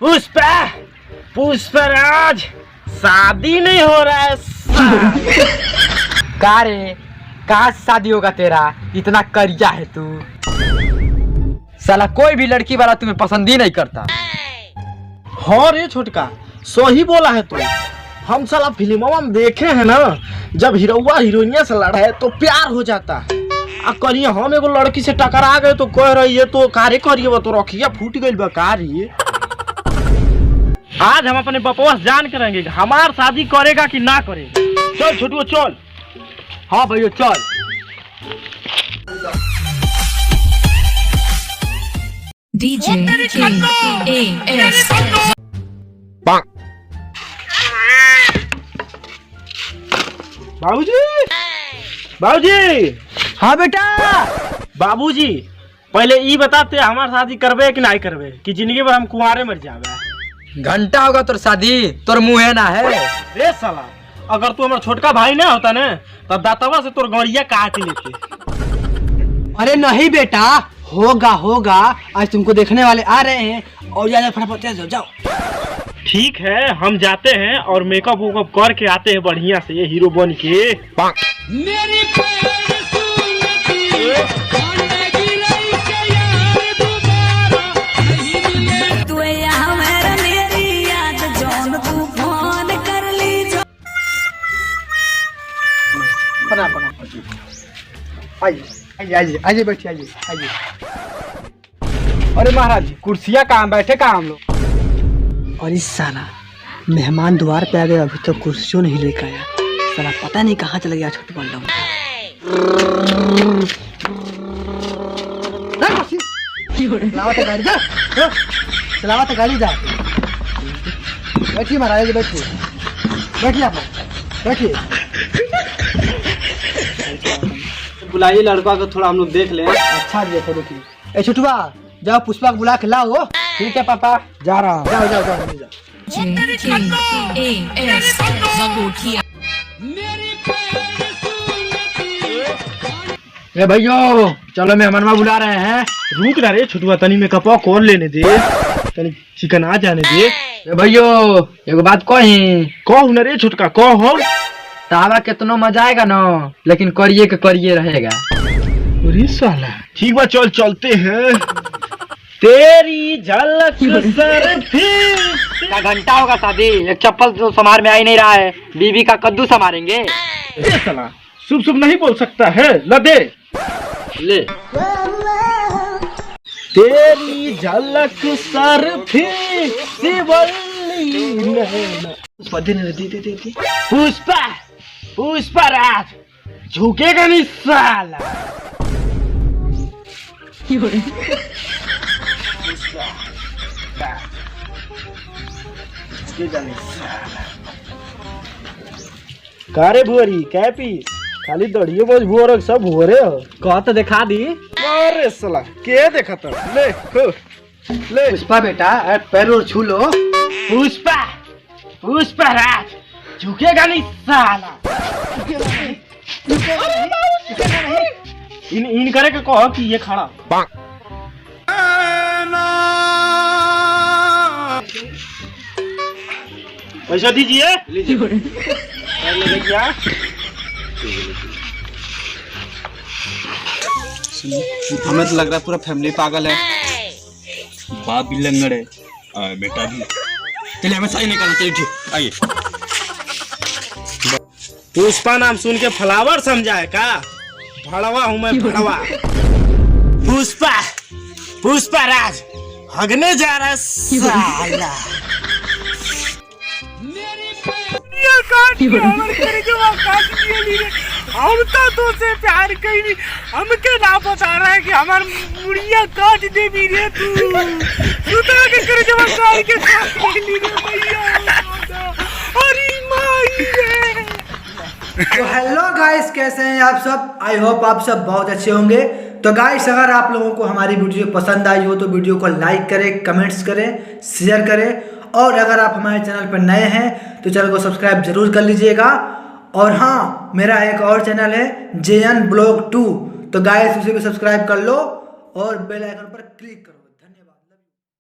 पुष्पा पुष्पराज शादी नहीं हो रहा है। का रे कहाँ से शादी होगा तेरा? इतना करिया है तू। साला कोई भी लड़की वाला तुम्हें पसंद ही नहीं करता। हाँ रे छोटका, सही बोला है तू। हम साला फिल्मों में देखे हैं ना, जब हीरोवा हीरोइनिया से लड़ा है तो प्यार हो जाता है। करिए हम एगो लड़की से टकरा गए तो कह रही है तो कार्य करिए वो तो रखिया फूट गई बकारी। आज हम अपने बपवा से जान करेंगे हमार शादी करेगा कि ना करेगा। चल छोटू चल। हाँ भैया चल। DJ KAS बाबूजी बाबूजी। हाँ बेटा। बाबूजी पहले ये बताते हमार शादी करबे कि नहीं करबे, कि जिंदगी भर हम कुंवारे मर जावे। घंटा होगा तोर शादी, तोर मुँह ना है रे साला, अगर तू हमारा छोटका भाई ना होता ना तब दातवा से तोर गौरिया काट लेते। अरे नहीं बेटा, होगा होगा। आज तुमको देखने वाले आ रहे हैं और ज्यादा फटाफट जाओ। ठीक है हम जाते हैं और मेकअप वेकअप करके आते हैं बढ़िया से ये हीरो बन के। आइए बैठिए आइए। अरे महाराज कुर्सियाँ कहाँ, बैठे कहाँ हम लोग? और इस साला मेहमान द्वार पे आ गए, अभी तक कुर्सियों नहीं लेकर आया। साला पता नहीं कहाँ चला गया छोटू बल्ला। चलावा तो गाड़ी जा। बैठिए महाराज बैठिए आप बैठिए। बुलाइए लड़का को थोड़ा हम लोग देख लें। अच्छा जी देखो रुकिए। ए छोटुआ जाओ पुष्पा को बुला के लाओ। ठीक है पापा, जा रहा हूँ। जाओ। ए भैया चलो मेहमान बुला रहे हैं। रुक ना रे छोटुआ, तनी में कपड़ा खोल लेने दे, तनी चिकन आ जाने दे। ए भैया एगो बात कही। कहो ना रे छोटका कहो। तावा कितनो मजा आएगा ना, लेकिन करिए के करिए रहेगा। अरे साला ठीक बा, चल चलते हैं। तेरी झलक सर फिर। क्या घंटा होगा शादी, एक चप्पल तो समार में आ ही नहीं रहा है। बीबी का कद्दू समारेंगे। ए साला शुभ शुभ नहीं बोल सकता है, ल दे ले। तेरी झलक सर फिर पुष्पा पुष्पराज झुकेगा नहीं साला। कारे भुअरी क्या पीस, खाली दड़ियो बोझ भुअर सब भुअरे हो। कह तो दिखा दी। अरे साला के देखा था, ले खो ले। पुष्पा बेटा पैर और छू लो। पुष्पराज झुकेगा नहीं साला। इन करे के कहो कि ये खड़ा। पैसा दीजिए। हमें तो लग रहा है पूरा फैमिली पागल है। बाप भी लंगड़ है, बेटा भी। चलिए हमें सही नहीं करना चाहिए। ठीक आइए। पुष्पा नाम सुन के फ्लावर समझा है का? भड़वा हूँ मैं भड़वा। पुष्पराज हगने जा रहा है साला। हम तो से प्यार कहीं नहीं, हमके ना बता रहा है कि हमार मुड़िया काट दे भी रे तू। सुता के कर जब काट के काट ली रे भैया। अरे माई रे। तो हेलो गाइस, कैसे हैं आप सब? आई होप आप सब बहुत अच्छे होंगे। तो गाइस अगर आप लोगों को हमारी वीडियो पसंद आई हो तो वीडियो को लाइक करें, कमेंट्स करें, शेयर करें। और अगर आप हमारे चैनल पर नए हैं तो चैनल को सब्सक्राइब जरूर कर लीजिएगा। और हाँ, मेरा एक और चैनल है JN Blog 2, तो गाइस उसे भी सब्सक्राइब कर लो और बेल आइकन पर क्लिक करो। धन्यवाद।